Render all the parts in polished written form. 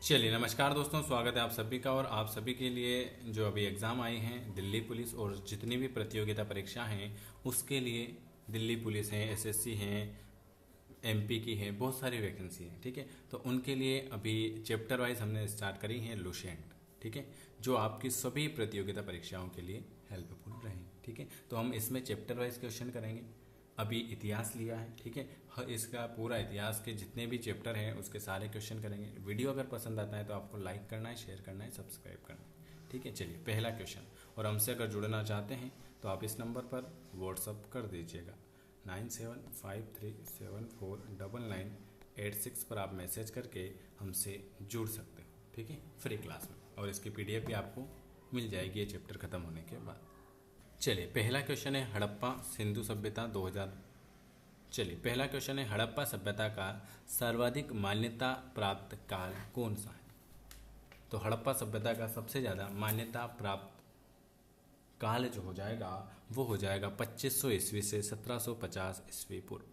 चलिए नमस्कार दोस्तों, स्वागत है आप सभी का। और आप सभी के लिए जो अभी एग्ज़ाम आए हैं दिल्ली पुलिस और जितनी भी प्रतियोगिता परीक्षा हैं उसके लिए दिल्ली पुलिस हैं, एसएससी हैं, एमपी की है, बहुत सारी वैकेंसी हैं। ठीक है, तो उनके लिए अभी चैप्टर वाइज हमने स्टार्ट करी है लुसेंट। ठीक है, जो आपकी सभी प्रतियोगिता परीक्षाओं के लिए हेल्पफुल रहेंगे। ठीक है, तो हम इसमें चैप्टर वाइज क्वेश्चन करेंगे। अभी इतिहास लिया है। ठीक है, इसका पूरा इतिहास के जितने भी चैप्टर हैं उसके सारे क्वेश्चन करेंगे। वीडियो अगर पसंद आता है तो आपको लाइक करना है, शेयर करना है, सब्सक्राइब करना है। ठीक है, चलिए पहला क्वेश्चन। और हमसे अगर जुड़ना चाहते हैं तो आप इस नंबर पर व्हाट्सअप कर दीजिएगा 9753749986 पर आप मैसेज करके हमसे जुड़ सकते हो। ठीक है, फ्री क्लास में। और इसकी पीडीएफ भी आपको मिल जाएगी ये चैप्टर खत्म होने के बाद। चलिए पहला क्वेश्चन है हड़प्पा सिंधु सभ्यता 2000। चलिए पहला क्वेश्चन है हड़प्पा सभ्यता का सर्वाधिक मान्यता प्राप्त काल कौन सा है। तो हड़प्पा सभ्यता का सबसे ज़्यादा मान्यता प्राप्त काल जो हो जाएगा वो हो जाएगा 2500 ईस्वी से 1750 ईस्वी पूर्व।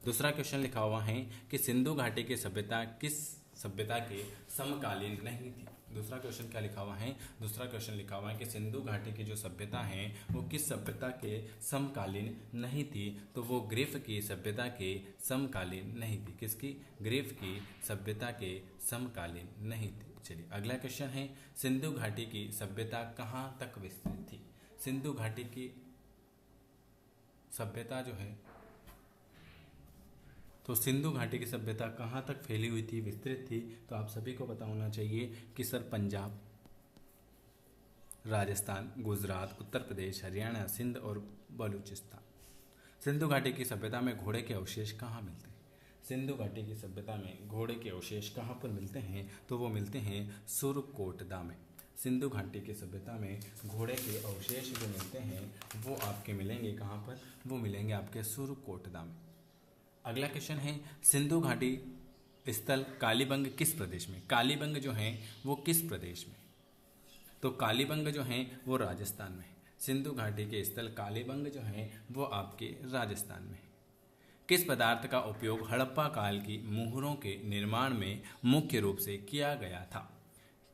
दूसरा क्वेश्चन लिखा हुआ है कि सिंधु घाटी की सभ्यता किस सभ्यता के समकालीन नहीं थी। दूसरा क्वेश्चन क्या लिखा हुआ है? दूसरा क्वेश्चन लिखा हुआ है कि सिंधु घाटी की जो सभ्यता है वो किस सभ्यता के समकालीन नहीं थी। तो वो ग्रीक की सभ्यता के समकालीन नहीं थी। किसकी? ग्रीक की सभ्यता के समकालीन नहीं थी। चलिए अगला क्वेश्चन है सिंधु घाटी की सभ्यता कहाँ तक विस्तृत थी। सिंधु घाटी की सभ्यता जो है, तो सिंधु घाटी की सभ्यता कहाँ तक फैली हुई थी, विस्तृत थी? तो आप सभी को पता होना चाहिए कि सर पंजाब, राजस्थान, गुजरात, उत्तर प्रदेश, हरियाणा, सिंध और बलूचिस्तान। सिंधु घाटी की सभ्यता में घोड़े के अवशेष कहाँ मिलते हैं? सिंधु घाटी की सभ्यता में घोड़े के अवशेष कहाँ पर मिलते हैं? तो वो मिलते हैं सुरकोटदा में। सिंधु घाटी की सभ्यता में घोड़े के अवशेष जो मिलते हैं वो आपके मिलेंगे कहाँ पर? वो मिलेंगे आपके सुरकोटदा में। अगला क्वेश्चन है सिंधु घाटी स्थल कालीबंग किस प्रदेश में? कालीबंग जो है वो किस प्रदेश में? तो कालीबंग जो है वो राजस्थान में है। सिंधु घाटी के स्थल कालीबंग जो है वो आपके राजस्थान में है। किस पदार्थ का उपयोग हड़प्पा काल की मुहरों के निर्माण में मुख्य रूप से किया गया था?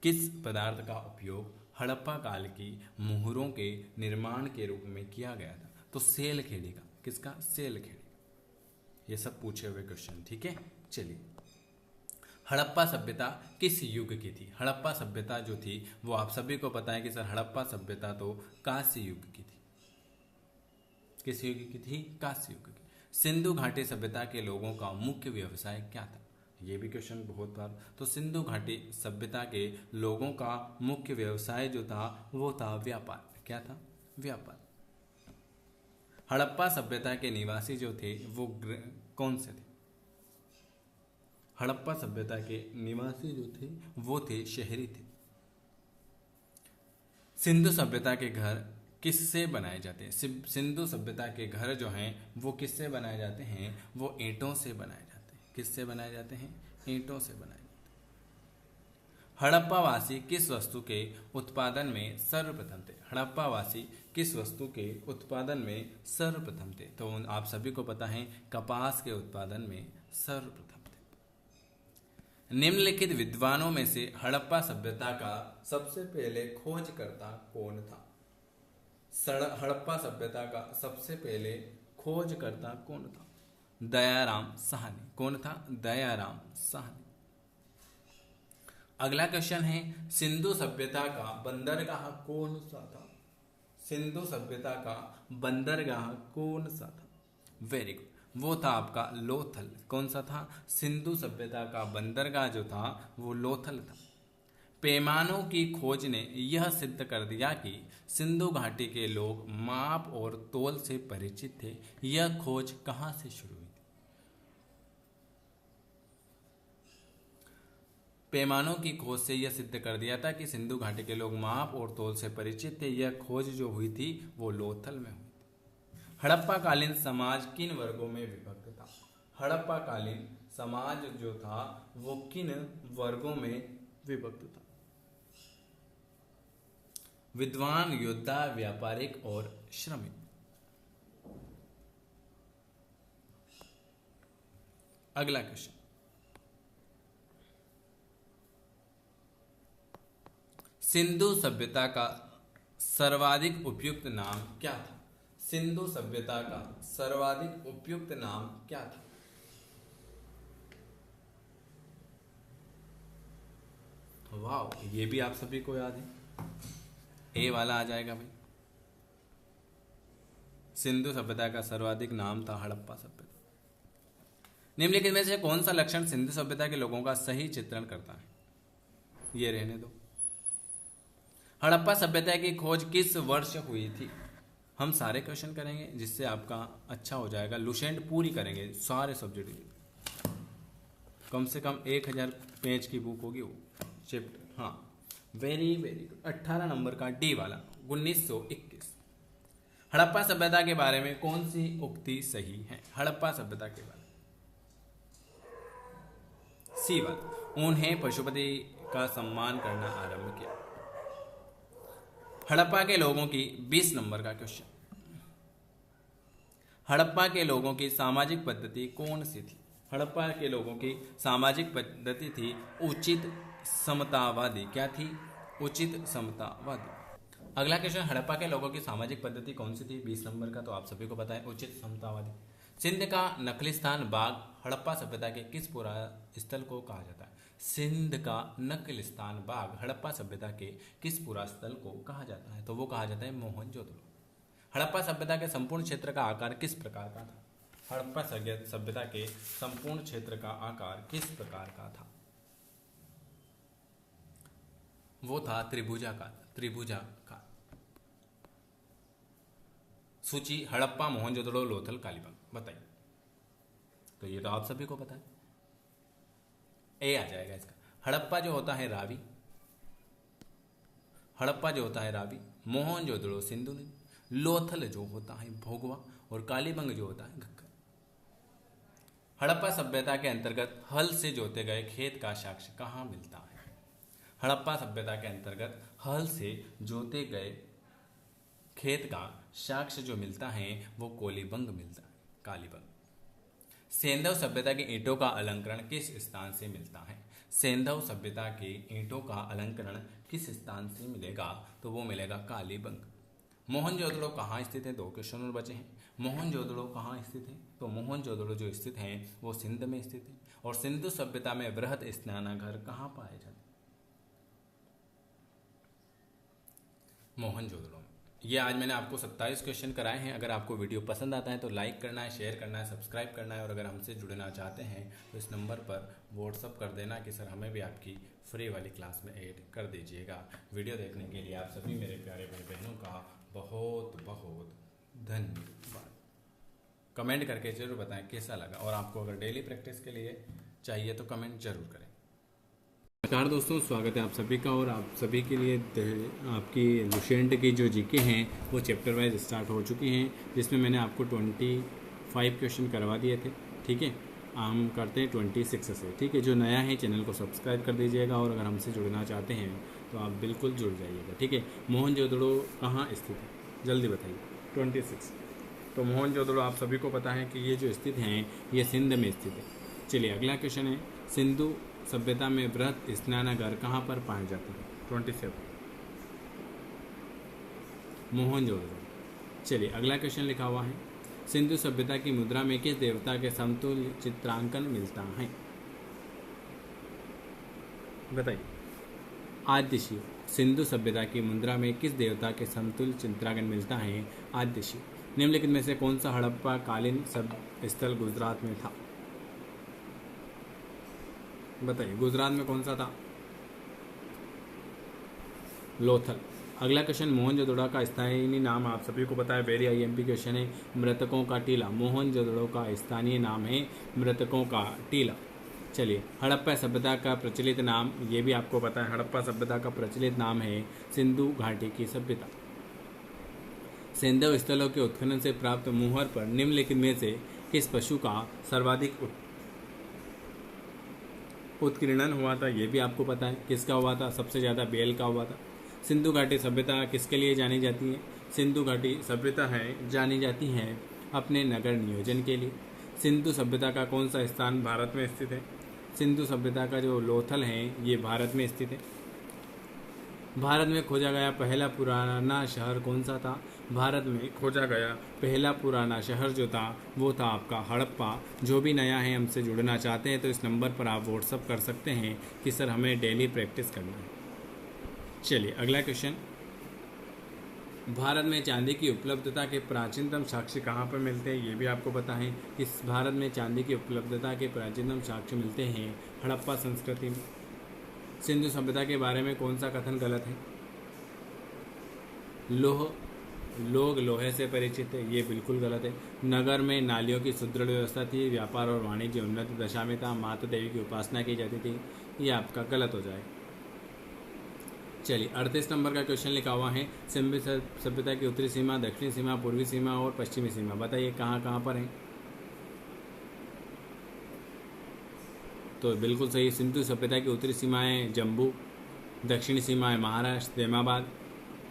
किस पदार्थ का उपयोग हड़प्पा काल की मुहरों के निर्माण के रूप में किया गया था? तो सेल खेड़ी का। किसका? सेल खेड़ी। ये सब पूछे हुए क्वेश्चन। ठीक है, चलिए हड़प्पा सभ्यता किस युग की थी? हड़प्पा सभ्यता जो थी वो आप सभी को पता है कि सर हड़प्पा सभ्यता तो कांस्य युग की थी। किस युग की थी? कांस्य युग की। सिंधु घाटी सभ्यता के लोगों का मुख्य व्यवसाय क्या था? ये भी क्वेश्चन बहुत बार। तो सिंधु घाटी सभ्यता के लोगों का मुख्य व्यवसाय जो था वो था व्यापार। क्या था? व्यापार। हड़प्पा सभ्यता के निवासी जो थे वो कौन से थे? हड़प्पा सभ्यता के निवासी जो थे वो थे शहरी थे। सिंधु सभ्यता के घर किससे बनाए जाते हैं? सिंधु सभ्यता के घर जो हैं वो किससे बनाए जाते हैं? वो ईंटों से बनाए जाते हैं। किससे बनाए जाते हैं? ईंटों से बनाए जाते हैं। हड़प्पावासी किस वस्तु के उत्पादन में सर्वप्रथम थे? हड़प्पावासी किस वस्तु के उत्पादन में सर्वप्रथम थे? तो आप सभी को पता है कपास के उत्पादन में सर्वप्रथम थे। निम्नलिखित विद्वानों में से हड़प्पा सभ्यता का सबसे पहले खोजकर्ता कौन था? हड़प्पा सभ्यता का सबसे पहले खोजकर्ता कौन था? दयाराम साहनी। कौन था? दयाराम साहनी। अगला क्वेश्चन है सिंधु सभ्यता का बंदरगाह कौन सा था? सिंधु सभ्यता का बंदरगाह कौन सा था? वेरी गुड, वो था आपका लोथल। कौन सा था? सिंधु सभ्यता का बंदरगाह जो था वो लोथल था। पैमानों की खोज ने यह सिद्ध कर दिया कि सिंधु घाटी के लोग माप और तोल से परिचित थे। यह खोज कहाँ से शुरू हुई? पैमानों की खोज से यह सिद्ध कर दिया था कि सिंधु घाटी के लोग माप और तोल से परिचित थे। यह खोज जो हुई थी वो लोथल में हुई थी। हड़प्पा कालीन समाज किन वर्गों में विभक्त था? हड़प्पा कालीन समाज जो था वो किन वर्गों में विभक्त था? विद्वान, योद्धा, व्यापारिक और श्रमिक। अगला क्वेश्चन, सिंधु सभ्यता का सर्वाधिक उपयुक्त नाम क्या था? सिंधु सभ्यता का सर्वाधिक उपयुक्त नाम क्या था? वाह, ये भी आप सभी को याद है, ए वाला आ जाएगा भाई। सिंधु सभ्यता का सर्वाधिक नाम था हड़प्पा सभ्यता। निम्नलिखित में से कौन सा लक्षण सिंधु सभ्यता के लोगों का सही चित्रण करता है? ये रहने दो। हड़प्पा सभ्यता की खोज किस वर्ष हुई थी? हम सारे क्वेश्चन करेंगे जिससे आपका अच्छा हो जाएगा। लुसेंट पूरी करेंगे सारे सब्जेक्ट, कम से कम 1000 पेज की बुक होगी वो चैप्टर। हाँ, वेरी वेरी गुड। 18 नंबर का डी वाला 1921। हड़प्पा सभ्यता के बारे में कौन सी उक्ति सही है? हड़प्पा सभ्यता के बारे में सी वाला, उन्हें पशुपति का सम्मान करना आरंभ किया। हड़प्पा के लोगों की 20 नंबर का क्वेश्चन, हड़प्पा के लोगों की सामाजिक पद्धति कौन सी थी? हड़प्पा के लोगों की सामाजिक पद्धति थी उचित समतावादी। क्या थी? उचित समतावादी। अगला क्वेश्चन, हड़प्पा के लोगों की सामाजिक पद्धति कौन सी थी? 20 नंबर का तो आप सभी को पता है, उचित समतावादी। सिंध का नकलिस्तान बाग हड़प्पा सभ्यता के किस पुरास्थल को कहा जाता है? सिंध का नकलिस्तान बाग हड़प्पा सभ्यता के किस पुरास्थल को कहा जाता है? तो वो कहा जाता है मोहनजोदड़ो। हड़प्पा सभ्यता के संपूर्ण क्षेत्र का आकार किस प्रकार का था? हड़प्पा सभ्यता के संपूर्ण क्षेत्र का आकार किस प्रकार का था? वो था त्रिभुजाकार। सूची, हड़प्पा, मोहनजोदड़ो, लोथल, कालीबंग। बताइए। तो ये तो आप सभी को पता है, ए आ जाएगा इसका। हड़प्पा जो होता है रावी, हड़प्पा जो होता है रावी, मोहनजोदड़ो सिंधु नदी, लोथल जो होता है भोगवा, और कालीबंग जो होता है घग्गर। हड़प्पा सभ्यता के अंतर्गत हल से जोते गए खेत का साक्ष्य कहाँ मिलता है? हड़प्पा सभ्यता के अंतर्गत हल से जोते गए खेत का साक्ष्य जो मिलता है वो कोलीबंग मिलता है, कालीबंग। सेंधव सभ्यता की ईंटों का अलंकरण किस स्थान से मिलता है? सेंधव सभ्यता के ईंटों का अलंकरण किस स्थान से मिलेगा? तो वो मिलेगा कालीबंग। मोहनजोदड़ो कहाँ स्थित है? 2 क्वेश्चन और बचे हैं। मोहनजोदड़ो कहाँ स्थित है? तो मोहनजोदड़ो जो स्थित है वो सिंध में स्थित है। और सिंधु सभ्यता में वृहद स्नानागार कहाँ पाए जाते? मोहनजोदड़ो में। ये आज मैंने आपको 27 क्वेश्चन कराए हैं। अगर आपको वीडियो पसंद आता है तो लाइक करना है, शेयर करना है, सब्सक्राइब करना है, और अगर हमसे जुड़ना चाहते हैं तो इस नंबर पर व्हाट्सअप कर देना कि सर हमें भी आपकी फ्री वाली क्लास में ऐड कर दीजिएगा। वीडियो देखने के लिए आप सभी मेरे प्यारे भाई बहनों का बहुत बहुत धन्यवाद। कमेंट करके जरूर बताएं कैसा लगा, और आपको अगर डेली प्रैक्टिस के लिए चाहिए तो कमेंट जरूर करें। नमस्कार दोस्तों, स्वागत है आप सभी का। और आप सभी के लिए आपकी लुसेंट की जो जीके हैं वो चैप्टर वाइज स्टार्ट हो चुकी हैं, जिसमें मैंने आपको 25 क्वेश्चन करवा दिए थे। ठीक है, हम करते हैं 26 से। ठीक है, जो नया है चैनल को सब्सक्राइब कर दीजिएगा, और अगर हमसे जुड़ना चाहते हैं तो आप बिल्कुल जुड़ जाइएगा। ठीक है, मोहनजोदड़ो कहाँ स्थित है? जल्दी बताइए। 26। तो मोहनजोदड़ो आप सभी को पता है कि ये जो स्थित हैं ये सिंध में स्थित है। चलिए अगला क्वेश्चन है, सिंधु सभ्यता में वृहद स्नानागार कहाँ पर पाए जाते हैं? 27, मोहनजोदड़ो। चलिए अगला क्वेश्चन लिखा हुआ है, सिंधु सभ्यता की मुद्रा में किस देवता के समतुल्य चित्रांकन मिलता है? बताइए। आद्य शिव। सिंधु सभ्यता की मुद्रा में किस देवता के समतुल्य चित्रांकन मिलता है? आद्य शिव। निम्नलिखित में से कौन सा हड़प्पा कालीन स्थल गुजरात में था? बताइए, गुजरात में कौन सा था? लोथल। अगला क्वेश्चन, मोहनजोदड़ो का स्थानीय नाम आप सभी को पता है, वेरी आईएमपी क्वेश्चन है, मृतकों का टीला। मोहनजोदड़ो का स्थानीय नाम है मृतकों का टीला। चलिए, हड़प्पा सभ्यता का प्रचलित नाम, ये भी आपको पता है, हड़प्पा सभ्यता का प्रचलित नाम है सिंधु घाटी की सभ्यता। सेंधव स्थलों के उत्खनन से प्राप्त मुहर पर निम्नलिखित में से किस पशु का सर्वाधिक उत्कीर्णन हुआ था? ये भी आपको पता है, किसका हुआ था? सबसे ज़्यादा बैल का हुआ था। सिंधु घाटी सभ्यता किसके लिए जानी जाती है? सिंधु घाटी सभ्यता है जानी जाती है अपने नगर नियोजन के लिए। सिंधु सभ्यता का कौन सा स्थान भारत में स्थित है? सिंधु सभ्यता का जो लोथल है ये भारत में स्थित है। भारत में खोजा गया पहला पुराना शहर कौन सा था? भारत में खोजा गया पहला पुराना शहर जो था वो था आपका हड़प्पा। जो भी नया है हमसे जुड़ना चाहते हैं तो इस नंबर पर आप व्हाट्सअप कर सकते हैं कि सर हमें डेली प्रैक्टिस करना है। चलिए अगला क्वेश्चन, भारत में चांदी की उपलब्धता के प्राचीनतम साक्ष्य कहाँ पर मिलते हैं? ये भी आपको पता है कि भारत में चांदी की उपलब्धता के प्राचीनतम साक्ष्य मिलते हैं हड़प्पा संस्कृति में। सिंधु सभ्यता के बारे में कौन सा कथन गलत है? लोग लोहे से परिचित है, ये बिल्कुल गलत है। नगर में नालियों की सुदृढ़ व्यवस्था थी, व्यापार और वाणिज्य उन्नत दशा में था, माता देवी की उपासना की जाती थी, ये आपका गलत हो जाएगा। चलिए 38 नंबर का क्वेश्चन लिखा हुआ है, सिंधु सभ्यता की उत्तरी सीमा, दक्षिणी सीमा, पूर्वी सीमा और पश्चिमी सीमा बताइए कहाँ कहाँ पर है? तो बिल्कुल सही, सिंधु सभ्यता की उत्तरी सीमाएं जम्मू, दक्षिणी सीमाएं महाराष्ट्र दैमाबाद,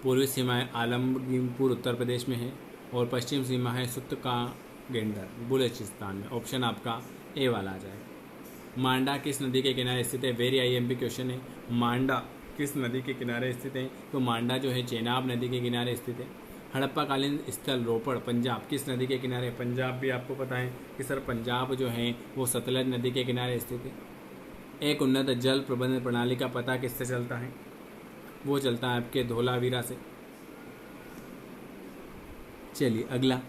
पूर्वी सीमाएं आलमगीरपुर उत्तर प्रदेश में है और पश्चिम सीमा है सुत्तकागेंडर बलूचिस्तान में। ऑप्शन आपका ए वाला आ जाएगा। मांडा किस नदी के किनारे स्थित है? वेरी आईएमपी क्वेश्चन है। मांडा किस नदी के किनारे स्थित है? तो मांडा जो है चेनाब नदी के किनारे स्थित है। हड़प्पाकालीन स्थल रोपड़ पंजाब किस नदी के किनारे? पंजाब भी आपको पता है कि सर पंजाब जो है वो सतलज नदी के किनारे स्थित है। एक उन्नत जल प्रबंधन प्रणाली का पता किससे चलता है? वो चलता है आपके धोलावीरा से। चलिए अगला,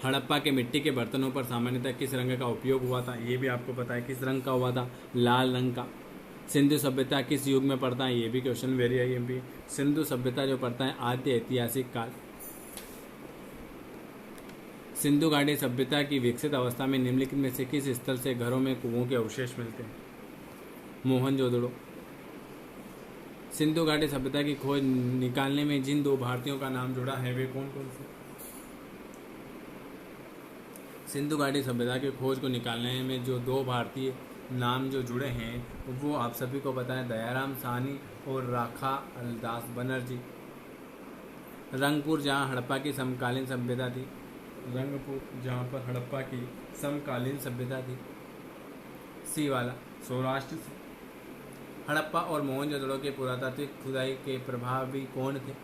हड़प्पा के मिट्टी के बर्तनों पर सामान्यतः किस रंग का उपयोग हुआ था? ये भी आपको पता है किस रंग का हुआ था? लाल रंग का। सिंधु सभ्यता किस युग में पड़ता है? ये भी क्वेश्चन वेरी आईएमपी। सिंधु सभ्यता जो पड़ता है आद्य ऐतिहासिक काल। सिंधु घाटी सभ्यता की विकसित अवस्था में निम्नलिखित में से किस स्थल से घरों में कुओं के अवशेष मिलते हैं? मोहनजोदड़ो। सिंधु घाटी सभ्यता की खोज निकालने में जिन दो भारतीयों का नाम जुड़ा है वे कौन कौन से? सिंधु घाटी सभ्यता की खोज को निकालने में जो दो भारतीय नाम जो जुड़े हैं वो आप सभी को पता है, दयाराम साहनी और राखा दास बनर्जी। रंगपुर जहाँ हड़प्पा की समकालीन सभ्यता थी, रंगपुर जहाँ पर हड़प्पा की समकालीन सभ्यता थी। सी वाला सौराष्ट्र से। हड़प्पा और मोहनजोदड़ो के पुरातात्विक खुदाई के प्रभावी कौन थे?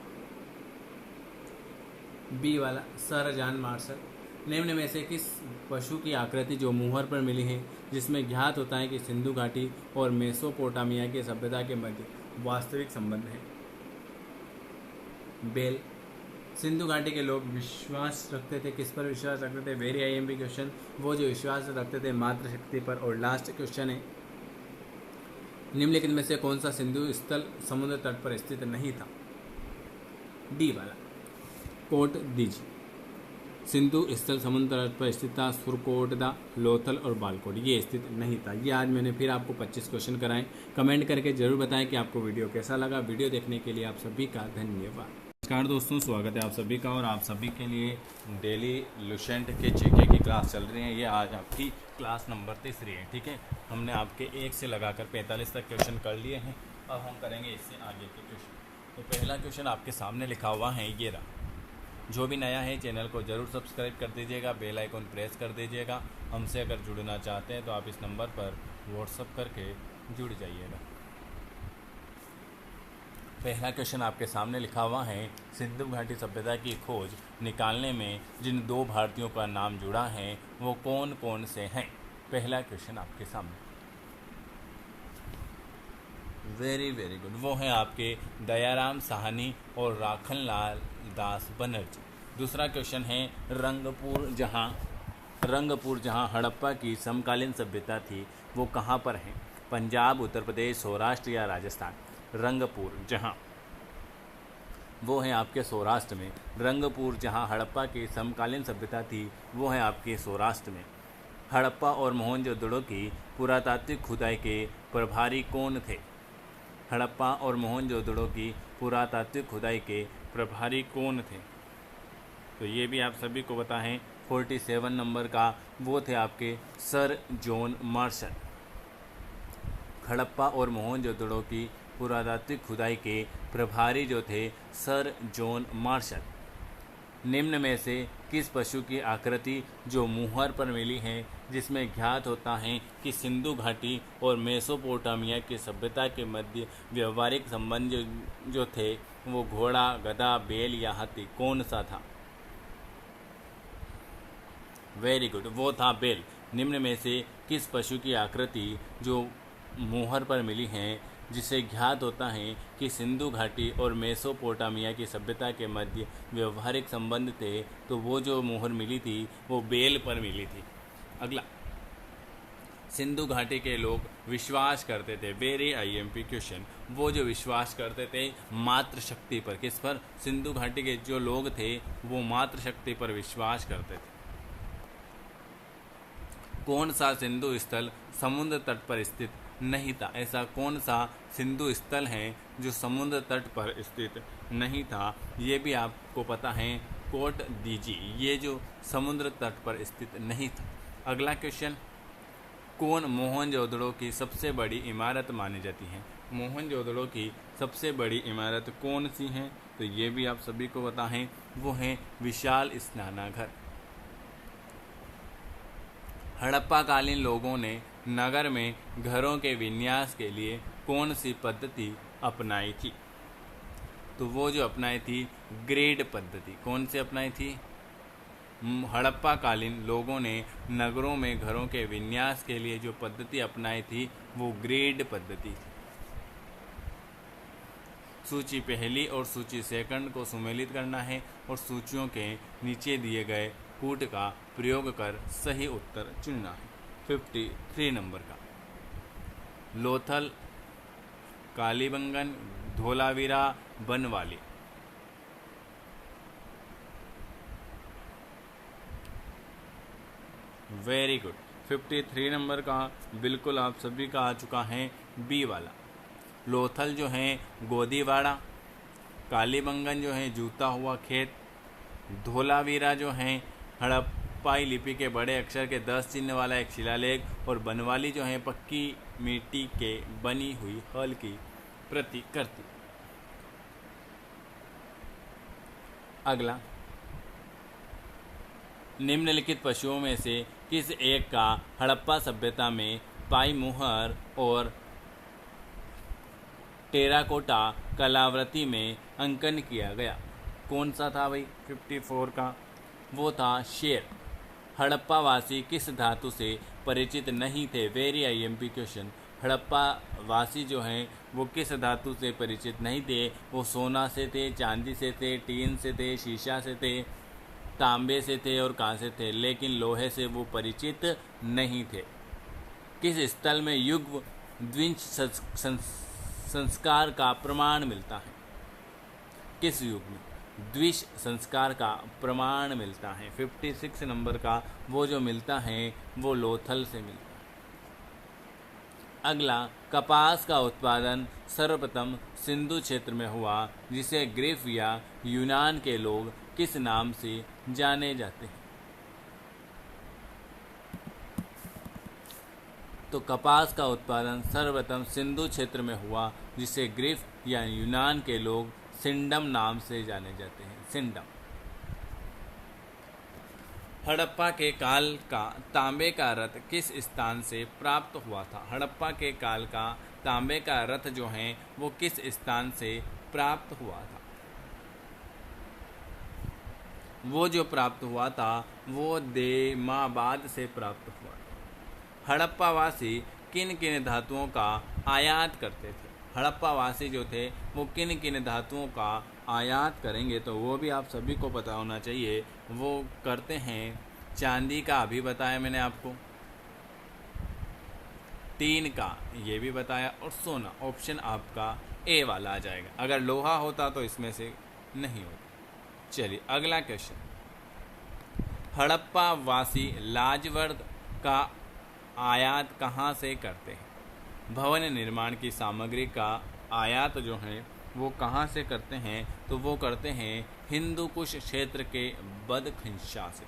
बी वाला सर जॉन मार्शल। निम्न में से किस पशु की आकृति जो मुहर पर मिली है जिसमें ज्ञात होता है कि सिंधु घाटी और मेसोपोटामिया की सभ्यता के मध्य वास्तविक संबंध है? बेल। सिंधु घाटी के लोग विश्वास रखते थे, किस पर विश्वास रखते थे? Very IMP question. वो जो विश्वास रखते थे मातृशक्ति पर। और लास्ट क्वेश्चन है, निम्नलिखित में से कौन सा सिंधु स्थल समुद्र तट पर स्थित नहीं था? डी वाला कोट दीजिए। सिंधु स्थल समुद्र तट पर स्थित था, सुरकोटदा, लोथल और बालकोट ये स्थित नहीं था। ये आज मैंने फिर आपको 25 क्वेश्चन कराएं। कमेंट करके जरूर बताएं कि आपको वीडियो कैसा लगा। वीडियो देखने के लिए आप सभी का धन्यवाद। नमस्कार दोस्तों, स्वागत है आप सभी का और आप सभी के लिए डेली लुसेंट के जेके की क्लास चल रही है। ये आज आपकी क्लास नंबर 3 है, ठीक है। हमने आपके 1 से लगाकर 45 तक क्वेश्चन कर लिए हैं। अब हम करेंगे इससे आगे के क्वेश्चन। तो पहला क्वेश्चन आपके सामने लिखा हुआ है, ये रहा। जो भी नया है चैनल को ज़रूर सब्सक्राइब कर दीजिएगा, बेल आइकन प्रेस कर दीजिएगा। हमसे अगर जुड़ना चाहते हैं तो आप इस नंबर पर व्हाट्सअप करके जुड़ जाइएगा। पहला क्वेश्चन आपके सामने लिखा हुआ है, सिंधु घाटी सभ्यता की खोज निकालने में जिन दो भारतीयों का नाम जुड़ा है वो कौन कौन से हैं? पहला क्वेश्चन आपके सामने। Very very good. वो हैं आपके दयाराम साहनी और राखनलाल दास बनर्जी। दूसरा क्वेश्चन है, रंगपुर जहाँ हड़प्पा की समकालीन सभ्यता थी वो कहाँ पर है? पंजाब, उत्तर प्रदेश, सौराष्ट्र या राजस्थान? रंगपुर जहाँ, वो है आपके सौराष्ट्र में। रंगपुर जहाँ हड़प्पा की समकालीन सभ्यता थी वो है आपके सौराष्ट्र में। हड़प्पा और मोहनजोदड़ो की पुरातात्विक खुदाई के प्रभारी कौन थे? हड़प्पा और मोहनजोदड़ो की पुरातात्विक खुदाई के प्रभारी कौन थे? तो ये भी आप सभी को पता है, 47 नंबर का वो थे आपके सर जॉन मार्शल। हड़प्पा और मोहनजोदड़ो की पुरातात्विक खुदाई के प्रभारी जो थे सर जॉन मार्शल। निम्न में से किस पशु की आकृति जो मुहर पर मिली है जिसमें ज्ञात होता है कि सिंधु घाटी और मेसोपोटामिया की सभ्यता के मध्य व्यवहारिक संबंध जो थे वो घोड़ा, गधा, बैल या हाथी, कौन सा था? वेरी गुड, वो था बैल। निम्न में से किस पशु की आकृति जो मुहर पर मिली है जिसे ज्ञात होता है कि सिंधु घाटी और मेसोपोटामिया की सभ्यता के मध्य व्यवहारिक संबंध थे, तो वो जो मुहर मिली थी वो बैल पर मिली थी। अगला, सिंधु घाटी के लोग विश्वास करते थे, वेरी आईएमपी क्वेश्चन, वो जो विश्वास करते थे मातृ शक्ति पर, किस पर? सिंधु घाटी के जो लोग थे वो मातृ शक्ति पर विश्वास करते थे। कौन सा सिंधु स्थल समुद्र तट पर स्थित नहीं था? ऐसा कौन सा सिंधु स्थल है जो समुद्र तट पर स्थित नहीं था? ये भी आपको पता है, कोट दीजी, ये जो समुद्र तट पर स्थित नहीं था। अगला क्वेश्चन, कौन मोहनजोदड़ो की सबसे बड़ी इमारत मानी जाती है? मोहनजोदड़ो की सबसे बड़ी इमारत कौन सी है? तो ये भी आप सभी को पता है, वो है विशाल स्नानाघर। हड़प्पाकालीन लोगों ने नगर में घरों के विन्यास के लिए कौन सी पद्धति अपनाई थी? तो वो जो अपनाई थी ग्रेड पद्धति। कौन सी अपनाई थी? हड़प्पाकालीन लोगों ने नगरों में घरों के विन्यास के लिए जो पद्धति अपनाई थी वो ग्रेड पद्धति थी। सूची पहली और सूची सेकंड को सुमेलित करना है और सूचियों के नीचे दिए गए कूट का प्रयोग कर सही उत्तर चुनना है। 53 नंबर का, Lothal, Kalibangan, Dholavira, Banawali. Very good, 53 number का बिल्कुल आप सभी का आ चुका है बी वाला। लोथल जो है गोदीवाड़ा, कालीबंगन जो है जूता हुआ खेत, धोलावीरा जो है हड़प्पाई लिपि के बड़े अक्षर के 10 चिन्ह वाला एक शिलालेख, और बनवाली जो है पक्की मिट्टी के बनी हुई हल की प्रतिकृति। अगला, निम्नलिखित पशुओं में से किस एक का हड़प्पा सभ्यता में पाई मुहर और टेराकोटा कलावृत्ति में अंकन किया गया? कौन सा था भाई? 54 का, वो था शेर। हड़प्पा वासी किस धातु से परिचित नहीं थे? Very IMP question. हड़प्पा वासी जो हैं वो किस धातु से परिचित नहीं थे? वो सोना से थे, चांदी से थे, टीन से थे, शीशा से थे, तांबे से थे और कांसे थे, लेकिन लोहे से वो परिचित नहीं थे। किस स्थल में युग द्विज संस्कार का प्रमाण मिलता है? किस युग में द्विज संस्कार का प्रमाण मिलता है? 56 नंबर का, वो जो मिलता है वो लोथल से मिलता है। अगला, कपास का उत्पादन सर्वप्रथम सिंधु क्षेत्र में हुआ, जिसे ग्रीक या यूनान के लोग किस नाम से जाने जाते हैं? तो कपास का उत्पादन सर्वप्रथम सिंधु क्षेत्र में हुआ, जिसे ग्रीक या यूनान के लोग सिंडम नाम से जाने जाते हैं। सिंडम। हड़प्पा के काल का तांबे का रथ किस स्थान से प्राप्त हुआ था? हड़प्पा के काल का तांबे का रथ जो है वो किस स्थान से प्राप्त हुआ था? वो जो प्राप्त हुआ था वो देमाबाद से प्राप्त हुआ। हड़प्पा वासी किन किन धातुओं का आयात करते थे? हड़प्पा वासी जो थे वो किन किन धातुओं का आयात करेंगे? तो वो भी आप सभी को पता होना चाहिए। वो करते हैं चांदी का, अभी बताया मैंने आपको, टीन का ये भी बताया, और सोना। ऑप्शन आपका ए वाला आ जाएगा। अगर लोहा होता तो इसमें से नहीं होता। चलिए अगला क्वेश्चन, हड़प्पा वासी लाजवर्द का आयात कहाँ से करते हैं? भवन निर्माण की सामग्री का आयात जो है वो कहाँ से करते हैं? तो वो करते हैं हिंदू कुश क्षेत्र के बदखिंशा से।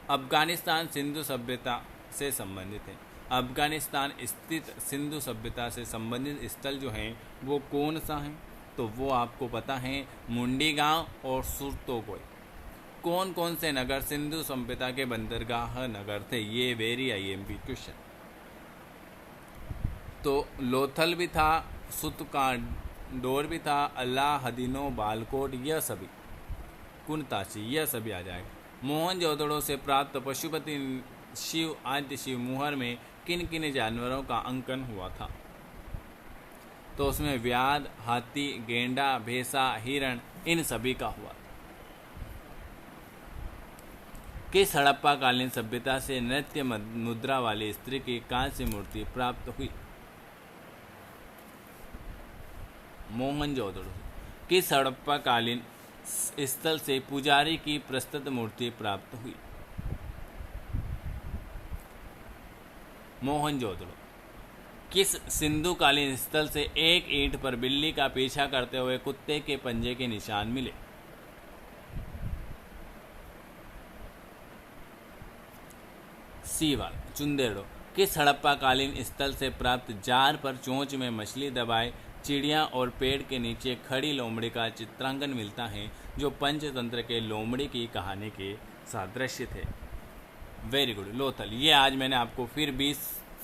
अफगानिस्तान सिंधु सभ्यता से संबंधित है। अफगानिस्तान स्थित सिंधु सभ्यता से संबंधित स्थल जो हैं वो कौन सा है? तो वो आपको पता है मुंडी गांव और सुरतोगोई। कौन कौन से नगर सिंधु सभ्यता के बंदरगाह नगर थे? ये वेरी आईएमपी क्वेश्चन। तो लोथल भी था, सुतकांडोर भी था, अल्लाहदीनो, बालकोट, यह सभी, कुनताची, यह सभी आ जाएगा। मोहनजोदड़ो से प्राप्त पशुपति शिव आद्य शिव मुहर में किन किन जानवरों का अंकन हुआ था? तो उसमें व्याध, हाथी, गेंडा, भैंसा, हिरण, इन सभी का हुआ। किस हड़प्पा कालीन सभ्यता से नृत्य मुद्रा वाली स्त्री की कांस्य मूर्ति प्राप्त हुई? मोहनजोदड़ो। किस हड़प्पा कालीन स्थल से पुजारी की प्रस्तुत मूर्ति प्राप्त हुई? मोहनजोदड़ो। किस सिंधु कालीन स्थल से एक ईंट पर बिल्ली का पीछा करते हुए कुत्ते के पंजे के निशान मिले? सीवाल, चुंदेड़ो। किस हड़प्पा कालीन स्थल से प्राप्त जार पर चोंच में मछली दबाए चिड़िया और पेड़ के नीचे खड़ी लोमड़ी का चित्रांकन मिलता है, जो पंचतंत्र के लोमड़ी की कहानी के सादृश्य थे? Very good, Lothal. ये आज मैंने आपको फिर 20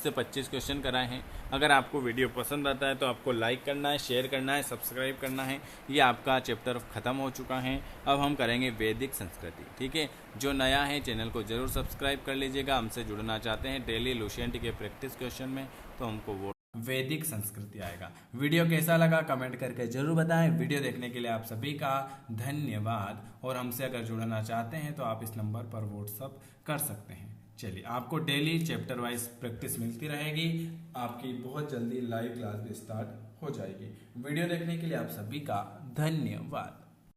से 25 क्वेश्चन कराए हैं। अगर आपको वीडियो पसंद आता है तो आपको लाइक करना है, शेयर करना है, सब्सक्राइब करना है। ये आपका चैप्टर ख़त्म हो चुका है। अब हम करेंगे वैदिक संस्कृति। ठीक है, जो नया है चैनल को जरूर सब्सक्राइब कर लीजिएगा। हमसे जुड़ना चाहते हैं डेली लुसेंट के प्रैक्टिस क्वेश्चन में, तो हमको वो वैदिक संस्कृति आएगा। वीडियो कैसा लगा कमेंट करके जरूर बताएं। वीडियो देखने के लिए आप सभी का धन्यवाद। और हमसे अगर जुड़ना चाहते हैं तो आप इस नंबर पर व्हाट्सअप कर सकते हैं। चलिए, आपको डेली चैप्टर वाइज प्रैक्टिस मिलती रहेगी। आपकी बहुत जल्दी लाइव क्लास भी स्टार्ट हो जाएगी। वीडियो देखने के लिए आप सभी का धन्यवाद।